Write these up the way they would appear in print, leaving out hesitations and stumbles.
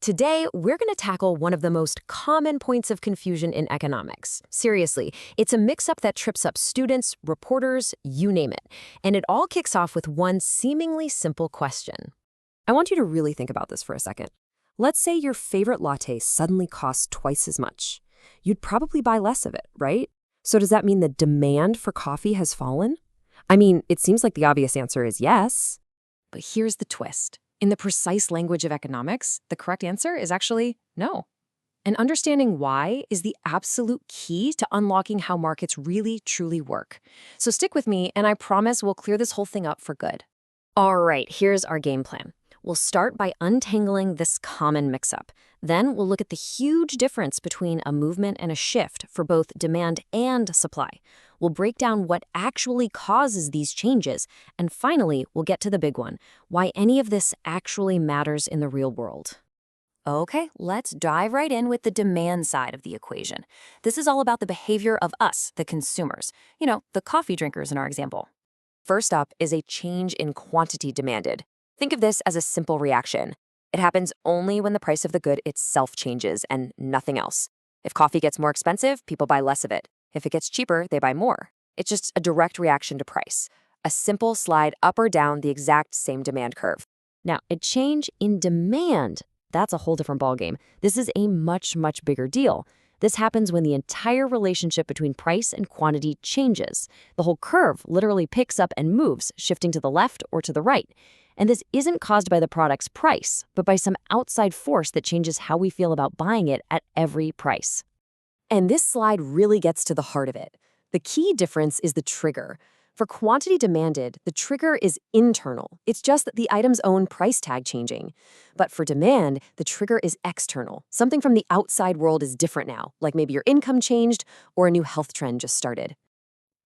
Today, we're going to tackle one of the most common points of confusion in economics. Seriously, it's a mix-up that trips up students, reporters, you name it. And it all kicks off with one seemingly simple question. I want you to really think about this for a second. Let's say your favorite latte suddenly costs twice as much. You'd probably buy less of it, right? So does that mean the demand for coffee has fallen? I mean, it seems like the obvious answer is yes. But here's the twist. In the precise language of economics, the correct answer is actually no. And understanding why is the absolute key to unlocking how markets really, truly work. So stick with me, and I promise we'll clear this whole thing up for good. All right, here's our game plan. We'll start by untangling this common mix-up. Then we'll look at the huge difference between a movement and a shift for both demand and supply. We'll break down what actually causes these changes. And finally, we'll get to the big one, why any of this actually matters in the real world. Okay, let's dive right in with the demand side of the equation. This is all about the behavior of us, the consumers. The coffee drinkers in our example. First up is a change in quantity demanded. Think of this as a simple reaction. It happens only when the price of the good itself changes and nothing else. If coffee gets more expensive, people buy less of it. If it gets cheaper, they buy more. It's just a direct reaction to price. A simple slide up or down the exact same demand curve. Now, a change in demand, that's a whole different ballgame. This is a much, much bigger deal. This happens when the entire relationship between price and quantity changes. The whole curve literally picks up and moves, shifting to the left or to the right. And this isn't caused by the product's price, but by some outside force that changes how we feel about buying it at every price. And this slide really gets to the heart of it. The key difference is the trigger. For quantity demanded, the trigger is internal. It's just that the item's own price tag changing. But for demand, the trigger is external. Something from the outside world is different now, like maybe your income changed or a new health trend just started.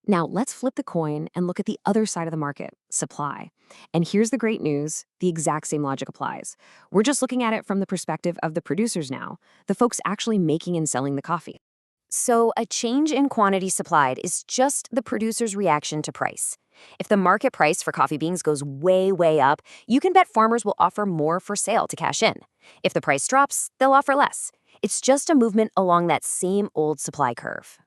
Now, let's flip the coin and look at the other side of the market, supply. And here's the great news, the exact same logic applies. We're just looking at it from the perspective of the producers now, the folks actually making and selling the coffee. So a change in quantity supplied is just the producer's reaction to price. If the market price for coffee beans goes way, way up, you can bet farmers will offer more for sale to cash in. If the price drops, they'll offer less. It's just a movement along that same old supply curve.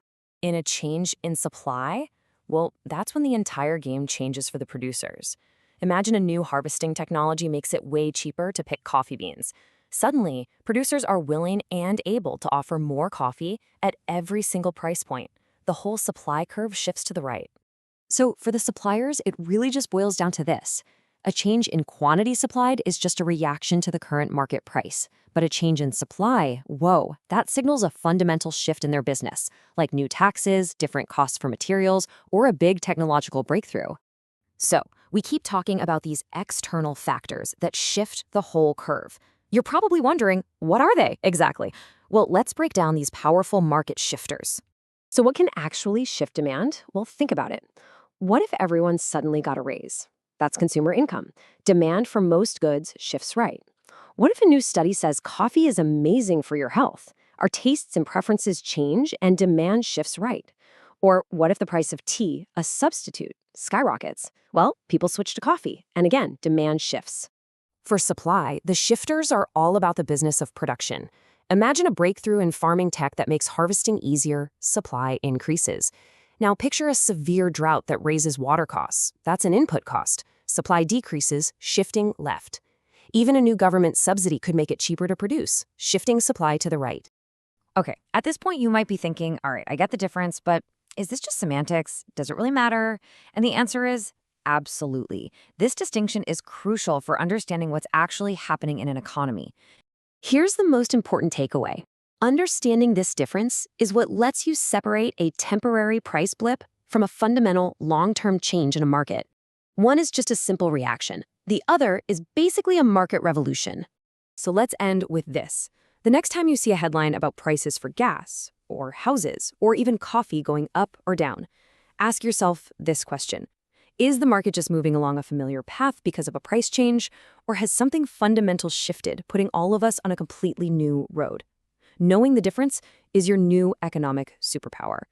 In a change in supply, well, that's when the entire game changes for the producers. Imagine a new harvesting technology makes it way cheaper to pick coffee beans. Suddenly, producers are willing and able to offer more coffee at every single price point. The whole supply curve shifts to the right. So for the suppliers, it really just boils down to this. A change in quantity supplied is just a reaction to the current market price. But a change in supply, whoa, that signals a fundamental shift in their business, like new taxes, different costs for materials, or a big technological breakthrough. So, we keep talking about these external factors that shift the whole curve. You're probably wondering, what are they exactly? Well, let's break down these powerful market shifters. So what can actually shift demand? Well, think about it. What if everyone suddenly got a raise? That's consumer income. Demand for most goods shifts right. What if a new study says coffee is amazing for your health? Our tastes and preferences change and demand shifts right. Or what if the price of tea, a substitute, skyrockets? Well, people switch to coffee, and again, demand shifts. For supply, the shifters are all about the business of production. Imagine a breakthrough in farming tech that makes harvesting easier, supply increases. Now picture a severe drought that raises water costs. That's an input cost. Supply decreases, shifting left. Even a new government subsidy could make it cheaper to produce, shifting supply to the right. Okay, at this point you might be thinking, all right, I get the difference, but is this just semantics? Does it really matter? And the answer is absolutely. This distinction is crucial for understanding what's actually happening in an economy. Here's the most important takeaway. Understanding this difference is what lets you separate a temporary price blip from a fundamental long-term change in a market. One is just a simple reaction. The other is basically a market revolution. So let's end with this. The next time you see a headline about prices for gas, or houses, or even coffee going up or down, ask yourself this question. Is the market just moving along a familiar path because of a price change, or has something fundamental shifted, putting all of us on a completely new road? Knowing the difference is your new economic superpower.